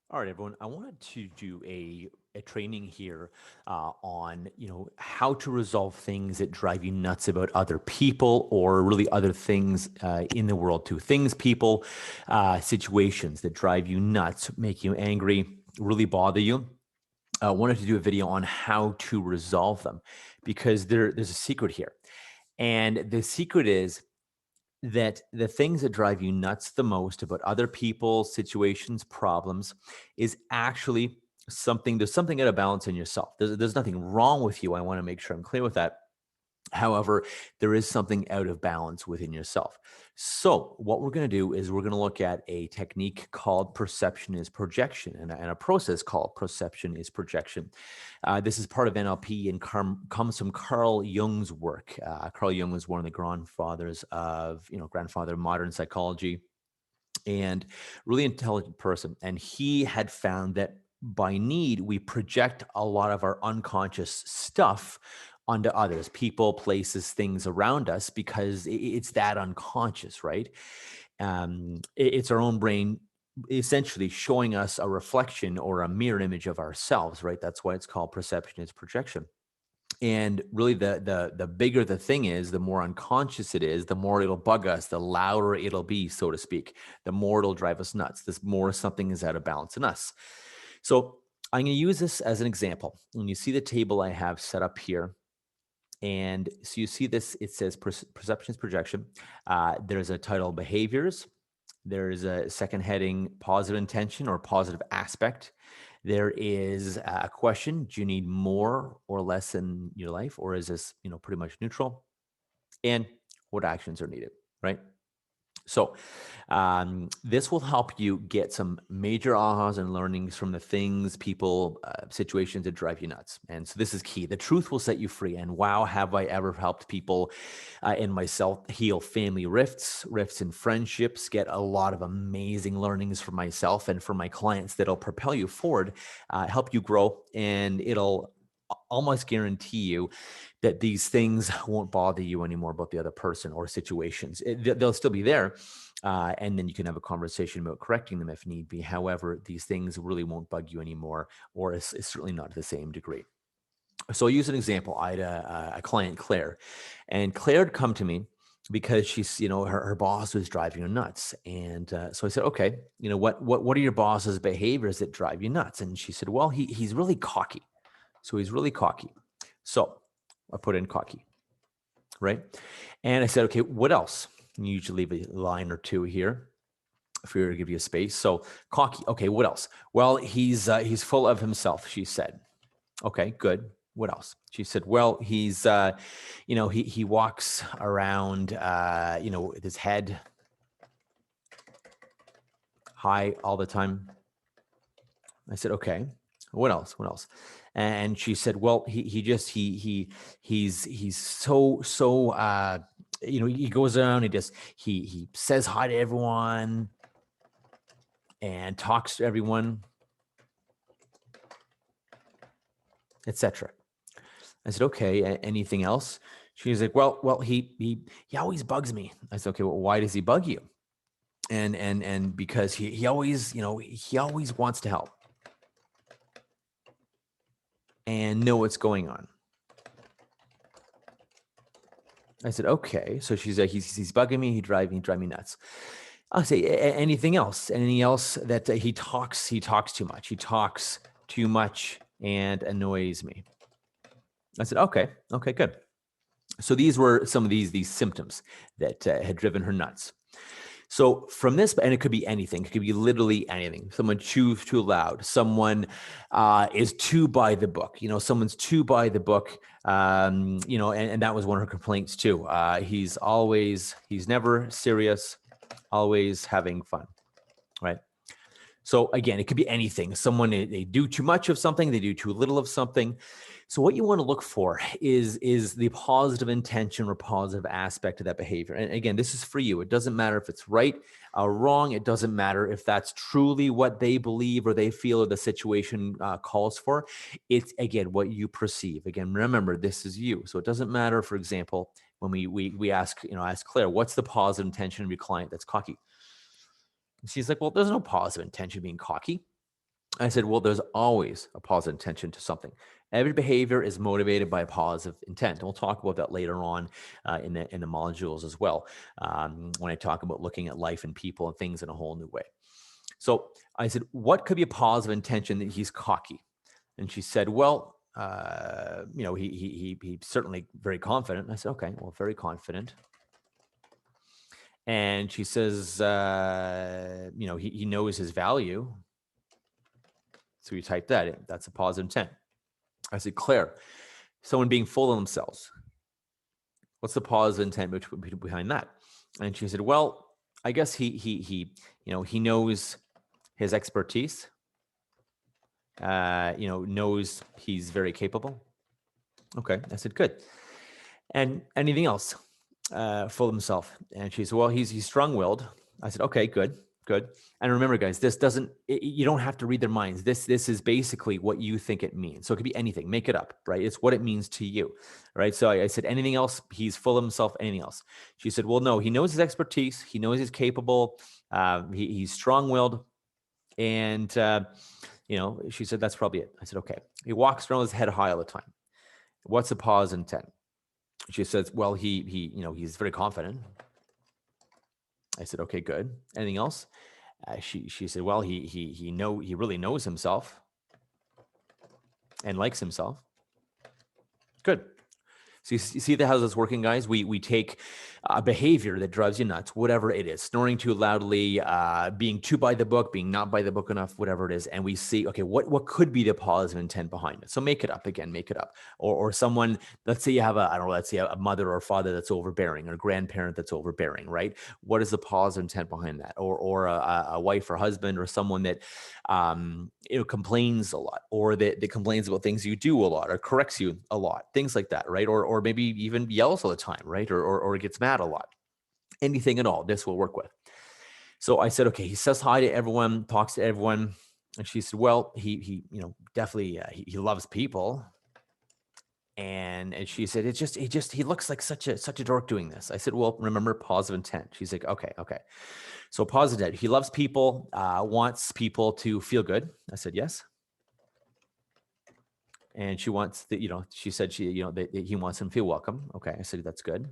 All right, everyone. I wanted to do a training here on how to resolve things that drive you nuts about other people or really other things in the world too. Things, people, situations that drive you nuts, make you angry, really bother you. I wanted to do a video on how to resolve them because there's a secret here, and the secret is that the things that drive you nuts the most about other people, situations, problems is actually there's something out of balance in yourself. There's nothing wrong with you. I want to make sure I'm clear with that. However, there is something out of balance within yourself. So, what we're going to do is we're going to look at a technique called perception is projection and a process called perception is projection. This is part of NLP and comes from Carl Jung's work. Carl Jung was one of the grandfathers of, grandfather of modern psychology and really intelligent person. And he had found that by need, we project a lot of our unconscious stuff onto others, people, places, things around us, because it's that unconscious, right? It's our own brain essentially showing us a reflection or a mirror image of ourselves, right? That's why it's called perception is projection. And really, the bigger the thing is, the more unconscious it is, the more it'll bug us, the louder it'll be, so to speak, the more it'll drive us nuts, the more something is out of balance in us. So I'm going to use this as an example. When you see the table I have set up here, and so you see this, it says perceptions projection. There's a title, behaviors. There's a second heading, positive intention or positive aspect. There is a question: do you need more or less in your life, or is this pretty much neutral? And what actions are needed, right? So, this will help you get some major ahas and learnings from the things, people, situations that drive you nuts. And so, this is key. The truth will set you free. And wow, have I ever helped people and myself heal family rifts in friendships, get a lot of amazing learnings for myself and for my clients that'll propel you forward, help you grow, and it'll almost guarantee you that these things won't bother you anymore about the other person or situations. They'll still be there. And then you can have a conversation about correcting them if need be. However, these things really won't bug you anymore, or it's certainly not to the same degree. So I'll use an example. I had a client, Claire, and Claire had come to me because she's, her boss was driving her nuts. And so I said, okay, what are your boss's behaviors that drive you nuts? And she said, well, he's really cocky. So he's really cocky. So I put in cocky, right? And I said, okay, what else? And you usually leave a line or two here for you to give you a space. So cocky. Okay, what else? Well, he's full of himself, she said. Okay, good. What else? She said, well, he's he walks around with his head high all the time. I said, okay. What else? What else? And she said, well, he's so he goes around, he says hi to everyone and talks to everyone, etc. I said, okay, anything else? She's like, well, he always bugs me. I said, okay, well, why does he bug you? And because he always, he always wants to help and know what's going on. I said, okay. So she's like, he's bugging me. He drive me nuts. I'll say anything else. Anything else that he talks too much. He talks too much and annoys me. I said, okay, good. So these were some of these symptoms that had driven her nuts. So from this, and it could be anything. It could be literally anything. Someone chews too loud. Someone is too by the book. Someone's too by the book. And that was one of her complaints too. He's never serious, always having fun, right? So again, it could be anything. Someone, they do too much of something, they do too little of something. So what you want to look for is the positive intention or positive aspect of that behavior. And again, this is for you. It doesn't matter if it's right or wrong. It doesn't matter if that's truly what they believe or they feel or the situation calls for. It's again what you perceive. Again, remember, this is you. So it doesn't matter. For example, when we ask Claire, what's the positive intention of your client that's cocky? She's like, well, there's no positive intention being cocky. I said, well, there's always a positive intention to something. Every behavior is motivated by a positive intent. And we'll talk about that later on in the modules as well, when I talk about looking at life and people and things in a whole new way. So I said, what could be a positive intention that he's cocky? And she said, well, he's certainly very confident. And I said, okay, well, very confident. And she says, he knows his value. So we typed that in. That's a positive intent. I said, Claire, someone being full of themselves. What's the positive intent behind that? And she said, well, I guess he knows his expertise, knows he's very capable. Okay. I said, good. And anything else? Full of himself. And she said, well, he's strong-willed. I said, okay, good. And remember, guys, you don't have to read their minds. This is basically what you think it means. So it could be anything. Make it up, right? It's what it means to you, right? So I said, anything else? He's full of himself. Anything else? She said, well, no, he knows his expertise. He knows he's capable. He's strong-willed. And, she said, that's probably it. I said, okay. He walks around with his head high all the time. What's the pause intent? She says, well, he's very confident. I said, okay, good. Anything else? She said, well, he really knows himself and likes himself. Good. So you see how this is working, guys? We take a behavior that drives you nuts, whatever it is, snoring too loudly, being too by the book, being not by the book enough, whatever it is. And we see, okay, what could be the positive intent behind it? So make it up again, make it up. Or someone, let's say you have let's say a mother or father that's overbearing or a grandparent that's overbearing, right? What is the positive intent behind that? Or a wife or husband or someone that, complains a lot, or that complains about things you do a lot, or corrects you a lot, things like that, right? Or maybe even yells all the time, right? Or gets mad a lot. Anything at all, this will work with. So I said, okay, he says hi to everyone, talks to everyone, and she said, well, he definitely he loves people. And she said, he looks like such a dork doing this. I said, well, remember positive intent. She's like, okay. So positive, he loves people, wants people to feel good. I said, yes. And she wants she said that he wants them to feel welcome. Okay. I said, that's good.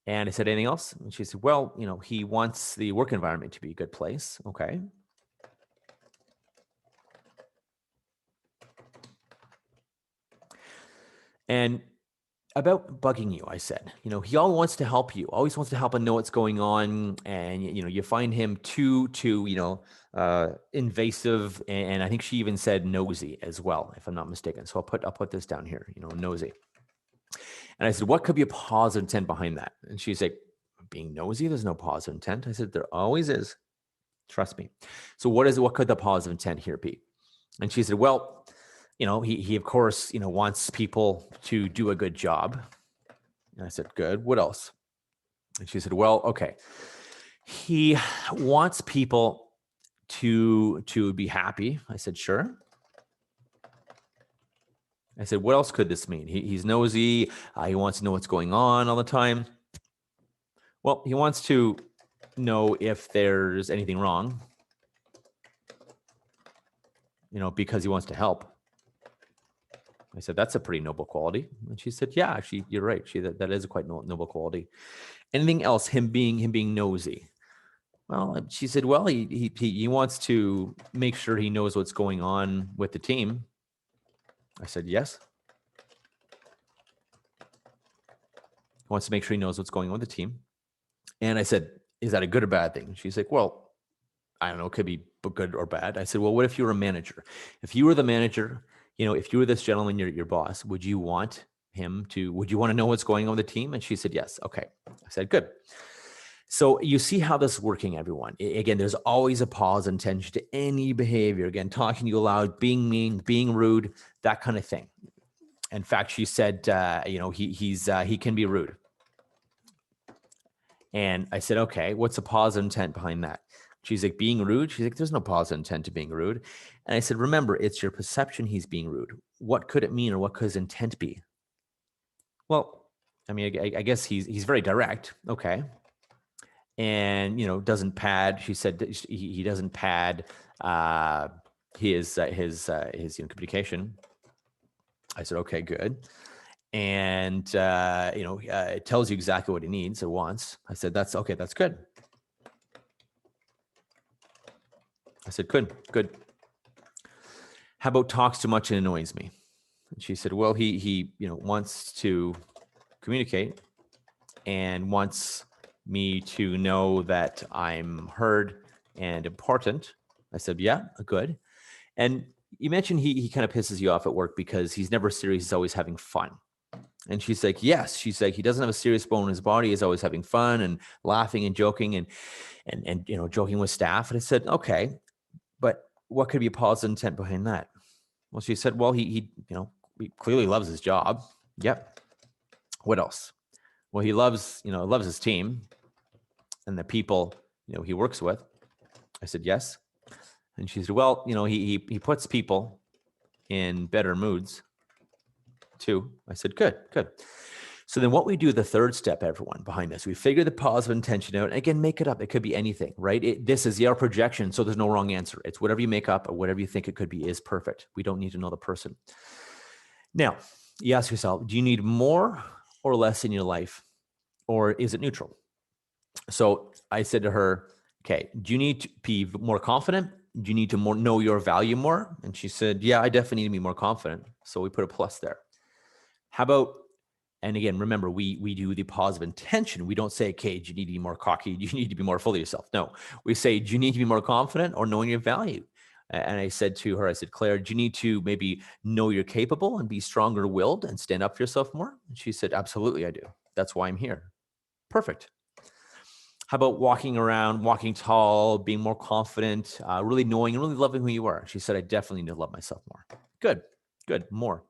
And I said, anything else? And she said, well, he wants the work environment to be a good place. Okay. And about bugging you, I said, he always wants to help you, always wants to help and know what's going on. And, you find him too invasive. And I think she even said nosy as well, if I'm not mistaken. So I'll put this down here, nosy. And I said, what could be a positive intent behind that? And she's like, being nosy, there's no positive intent. I said, there always is. Trust me. So what could the positive intent here be? And she said, well, he of course, wants people to do a good job. And I said, good. What else? And she said, well, okay. He wants people to be happy. I said, sure. I said, what else could this mean? He's nosy. He wants to know what's going on all the time. Well, he wants to know if there's anything wrong, because he wants to help. I said, that's a pretty noble quality. And she said, yeah, actually, you're right. That is a quite noble quality. Anything else? Him being nosy. Well, she said, well, he wants to make sure he knows what's going on with the team. I said, yes. He wants to make sure he knows what's going on with the team. And I said, is that a good or bad thing? She's like, well, I don't know. It could be good or bad. I said, well, what if you were a manager? If you were the manager, if you were this gentleman, your boss, would you want to know what's going on with the team? And she said, yes. Okay. I said, good. So you see how this is working, everyone. Again, there's always a pause and intention to any behavior. Again, talking to you loud, being mean, being rude, that kind of thing. In fact, she said, he can be rude. And I said, okay, what's the positive intent behind that? She's like, being rude? She's like, there's no positive intent to being rude. And I said, remember, it's your perception he's being rude. What could it mean, or what could his intent be? Well, I mean, I guess he's very direct. Okay. and, doesn't pad. She said that he doesn't pad his communication. I said, okay, good. And, it tells you exactly what he needs or wants. I said, that's okay. That's good. I said, good. How about talks too much and annoys me? And she said, well, he wants to communicate and wants me to know that I'm heard and important. I said, yeah, good. And you mentioned he kind of pisses you off at work because he's never serious. He's always having fun. And she's like, yes. She's like, he doesn't have a serious bone in his body. He's always having fun and laughing and joking and joking with staff. And I said, okay, but what could be a positive intent behind that? Well, she said, well, he clearly loves his job. Yep. What else? Well, he loves his team and the people, he works with. I said, yes. And she said, well, he puts people in better moods too. I said, good. So then what we do, the third step, everyone, behind this, we figure the positive intention out. And again, make it up. It could be anything, right? This is our projection, so there's no wrong answer. It's whatever you make up or whatever you think it could be is perfect. We don't need to know the person. Now, you ask yourself, do you need more or less in your life? Or is it neutral? So I said to her, okay, do you need to be more confident? Do you need to know your value more? And she said, yeah, I definitely need to be more confident. So we put a plus there. How about, and again, remember, we do the positive intention. We don't say, okay, do you need to be more cocky? Do you need to be more full of yourself? No, we say, do you need to be more confident or knowing your value? And I said to her, I said, Claire, do you need to maybe know you're capable and be stronger willed and stand up for yourself more? And she said, absolutely, I do. That's why I'm here. Perfect. How about walking around, walking tall, being more confident, really knowing and really loving who you are? She said, I definitely need to love myself more. Good, more.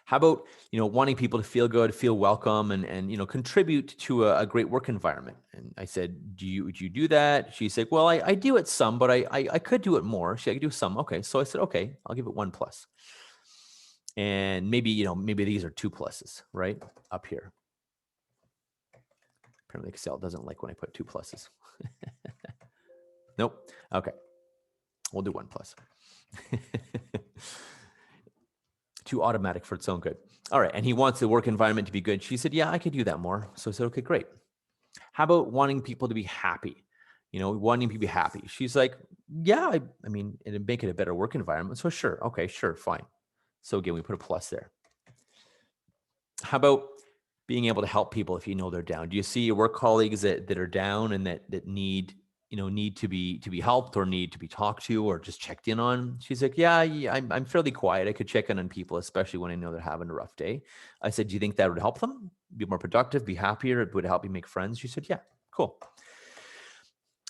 How about, wanting people to feel good, feel welcome, and contribute to a great work environment? And I said, would you do that? She said, well, I do it some, but I could do it more. I could do some. Okay. So I said, okay, I'll give it 1 plus. And maybe these are 2 pluses, right? Up here. Apparently Excel doesn't like when I put 2 pluses. Nope. Okay. We'll do 1 plus. Too automatic for its own good. All right. And he wants the work environment to be good. She said, yeah, I could do that more. So I said, okay, great. How about wanting people to be happy? Wanting people to be happy. She's like, yeah, I mean, it'd make it a better work environment. So sure. Okay, sure. Fine. So again, we put a plus there. How about being able to help people if they're down? Do you see your work colleagues that are down and that need to be helped or need to be talked to or just checked in on? She's like, yeah, I'm fairly quiet. I could check in on people, especially when I know they're having a rough day. I said, do you think that would help them be more productive, be happier? It would help you make friends. She said, yeah, cool.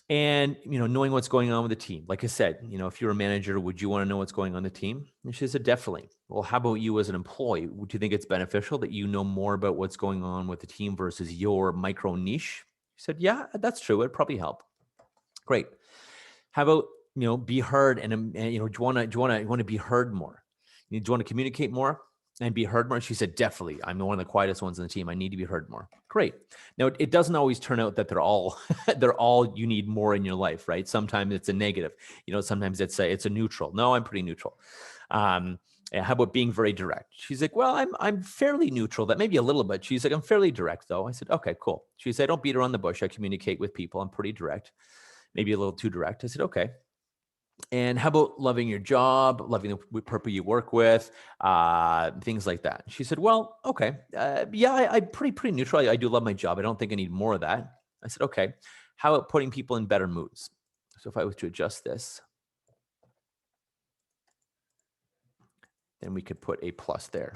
And, knowing what's going on with the team. Like I said, if you're a manager, would you want to know what's going on the team? And she said, definitely. Well, how about you as an employee? Would you think it's beneficial that you know more about what's going on with the team versus your micro niche? She said, yeah, that's true. It'd probably help. Great. How about, be heard and do you want to be heard more? Do you want to communicate more and be heard more? She said, definitely. I'm one of the quietest ones on the team. I need to be heard more. Great. Now, it doesn't always turn out that they're all you need more in your life, right? Sometimes it's a negative. Sometimes it's a neutral. No, I'm pretty neutral. How about being very direct? She's like, well, I'm fairly neutral. That maybe a little bit. She's like, I'm fairly direct though. I said, okay, cool. She said, I don't beat around the bush. I communicate with people. I'm pretty direct. Maybe a little too direct. I said, okay. And how about loving your job, loving the people you work with, things like that? She said, well, okay. Yeah, I'm pretty neutral. I do love my job. I don't think I need more of that. I said, okay. How about putting people in better moods? So if I was to adjust this, then we could put a plus there.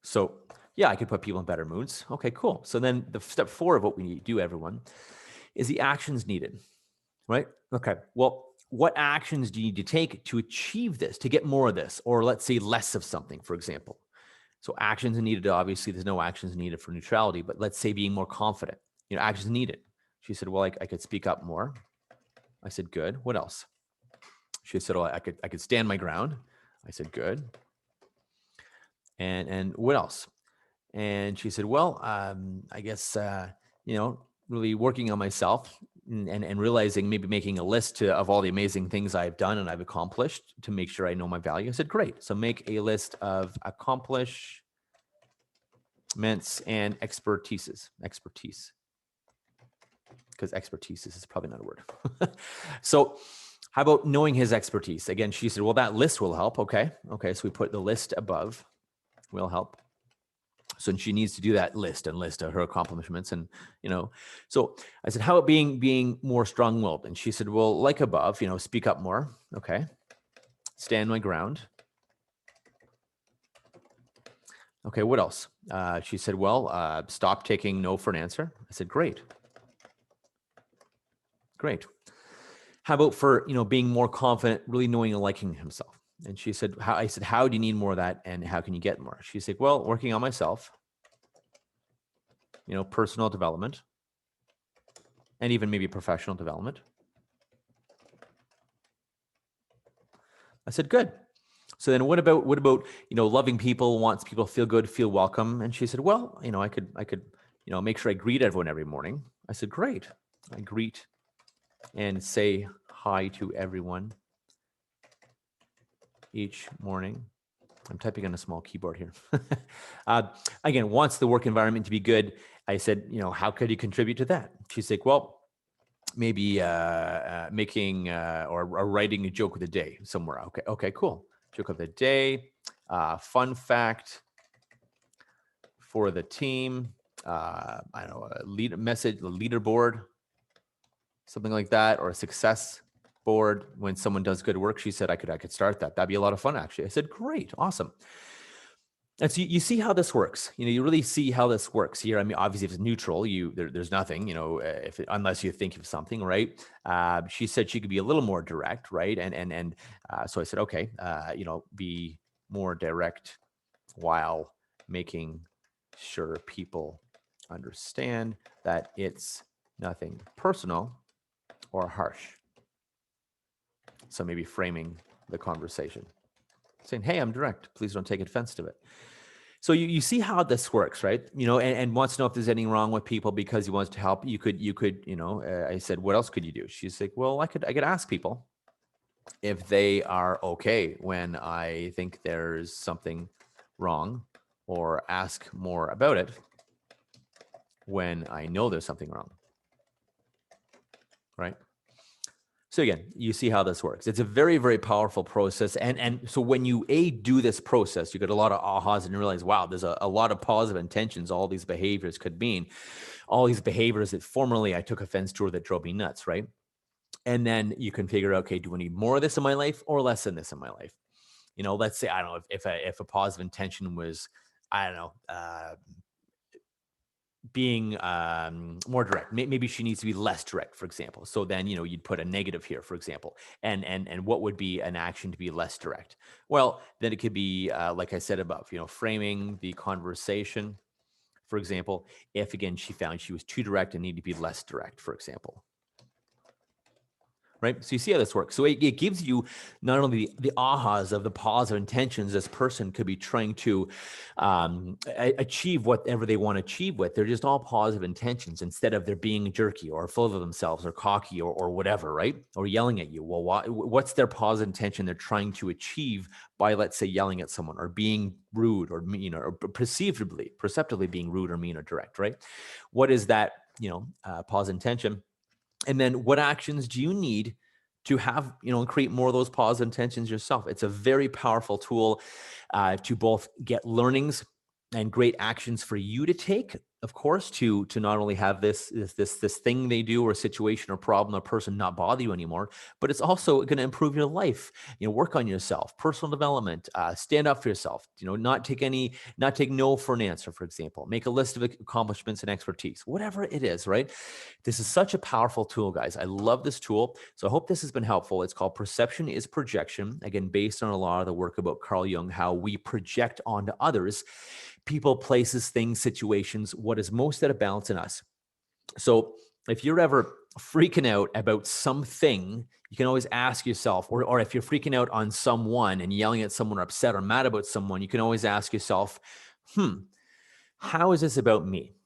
So yeah, I could put people in better moods. Okay, cool. So then the step 4 of what we need to do, everyone, is the actions needed, right? Okay, well, what actions do you need to take to achieve this, to get more of this, or let's say less of something, for example? So actions are needed. Obviously, there's no actions needed for neutrality, but let's say being more confident, actions needed. She said, well, I could speak up more. I said, good. What else? She said, well, I could stand my ground. I said, good. And what else? And she said, well, I guess, really working on myself and realizing, maybe making a list of all the amazing things I've done and I've accomplished to make sure I know my value. I said, great. So make a list of accomplishments and expertise, because expertise is probably not a word. So how about knowing his expertise? Again, she said, well, that list will help. Okay. So we put the list above, will help. So she needs to do that list of her accomplishments. And, so I said, how about being more strong-willed? And she said, well, like above, speak up more. Okay. Stand my ground. Okay. What else? She said, well, stop taking no for an answer. I said, great. How about for, being more confident, really knowing and liking himself? And she said, I said, how do you need more of that? And how can you get more? She said, well, working on myself, personal development, and even maybe professional development. I said, good. So then what about, loving people, wants people to feel good, feel welcome? And she said, well, I could, make sure I greet everyone every morning. I said, great. I greet and say hi to everyone each morning. I'm typing on a small keyboard here. Again, wants the work environment to be good. I said, how could you contribute to that? She's like, well, maybe making or writing a joke of the day somewhere. Okay, cool. Joke of the day, fun fact for the team. I don't know, a leaderboard, something like that, or a success board when someone does good work. She said I could start that. That'd be a lot of fun, actually. I said, great, awesome. And so you see how this works. You really see how this works here. I mean, obviously, if it's neutral, there's nothing. Unless you think of something, right? She said she could be a little more direct, right? And so I said, okay, be more direct while making sure people understand that it's nothing personal or harsh. So maybe framing the conversation, saying, hey, I'm direct. Please don't take offense to it. So you see how this works, right? And wants to know if there's anything wrong with people because he wants to help. You could, I said, what else could you do? She's like, well, I could ask people if they are okay when I think there's something wrong, or ask more about it when I know there's something wrong, right? So again, you see how this works. It's a very, very powerful process. And so when you do this process, you get a lot of ahas and you realize, wow, there's a lot of positive intentions all these behaviors could mean. All these behaviors that formerly I took offense to or that drove me nuts, right? And then you can figure out, okay, do I need more of this in my life or less than this in my life? Let's say, I don't know, if a positive intention was, I don't know, being more direct. Maybe she needs to be less direct, for example. So then, you'd put a negative here, for example. And what would be an action to be less direct? Well, then it could be, like I said above, framing the conversation, for example, if again, she found she was too direct and needed to be less direct, for example. Right? So you see how this works. So it gives you not only the ahas of the positive intentions this person could be trying to achieve whatever they want to achieve with. They're just all positive intentions instead of they're being jerky or full of themselves or cocky or whatever, right? Or yelling at you. Well, what's their positive intention they're trying to achieve by, let's say, yelling at someone or being rude or mean or perceptively being rude or mean or direct, right? What is that, positive intention? And then what actions do you need to have, and create more of those positive intentions yourself? It's a very powerful tool to both get learnings and great actions for you to take, of course, to not only have this thing they do or situation or problem or person not bother you anymore, but it's also going to improve your life. Work on yourself, personal development, stand up for yourself. Not take no for an answer, for example. Make a list of accomplishments and expertise, whatever it is, right? This is such a powerful tool, guys. I love this tool. So I hope this has been helpful. It's called Perception is Projection. Again, based on a lot of the work about Carl Jung, how we project onto others, people, places, things, situations, what is most out of balance in us. So if you're ever freaking out about something, you can always ask yourself, or if you're freaking out on someone and yelling at someone or upset or mad about someone, you can always ask yourself, how is this about me?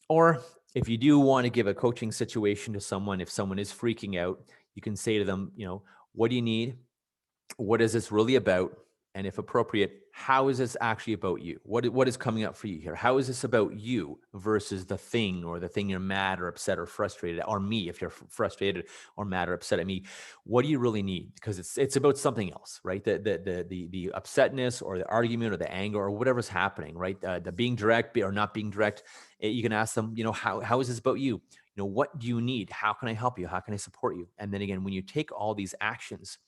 Or If you do want to give a coaching situation to someone, if someone is freaking out, you can say to them, what do you need? What is this really about? And if appropriate, how is this actually about you? What is coming up for you here? How is this about you versus the thing, or the thing you're mad or upset or frustrated at, or me, if you're frustrated or mad or upset at me? What do you really need? Because it's about something else, right? The upsetness or the argument or the anger or whatever's happening, right? The being direct or not being direct. You can ask them, how is this about you? What do you need? How can I help you? How can I support you? And then again, when you take all these actions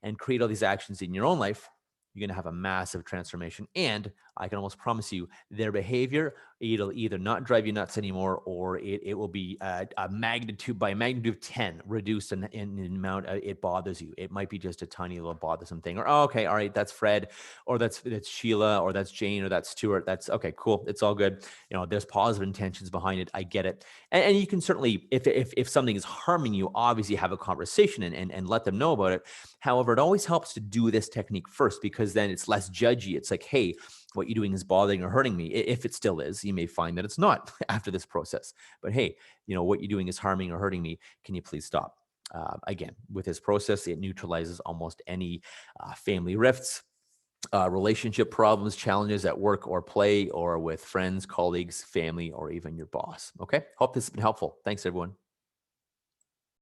and create all these actions in your own life, you're going to have a massive transformation. And I can almost promise you their behavior, it'll either not drive you nuts anymore, or it will be a magnitude by magnitude of 10 reduced in the amount it bothers you. It might be just a tiny little bothersome thing, or, oh, okay, all right, that's Fred, or that's Sheila, or that's Jane, or that's Stuart. That's okay, cool. It's all good. There's positive intentions behind it. I get it. And you can certainly, if something is harming you, obviously have a conversation and let them know about it. However, it always helps to do this technique first, because then it's less judgy. It's like, hey, what you're doing is bothering or hurting me. If it still is, you may find that it's not after this process. But hey, what you're doing is harming or hurting me. Can you please stop? Again, with this process, it neutralizes almost any family rifts, relationship problems, challenges at work or play, or with friends, colleagues, family, or even your boss. Okay. Hope this has been helpful. Thanks, everyone.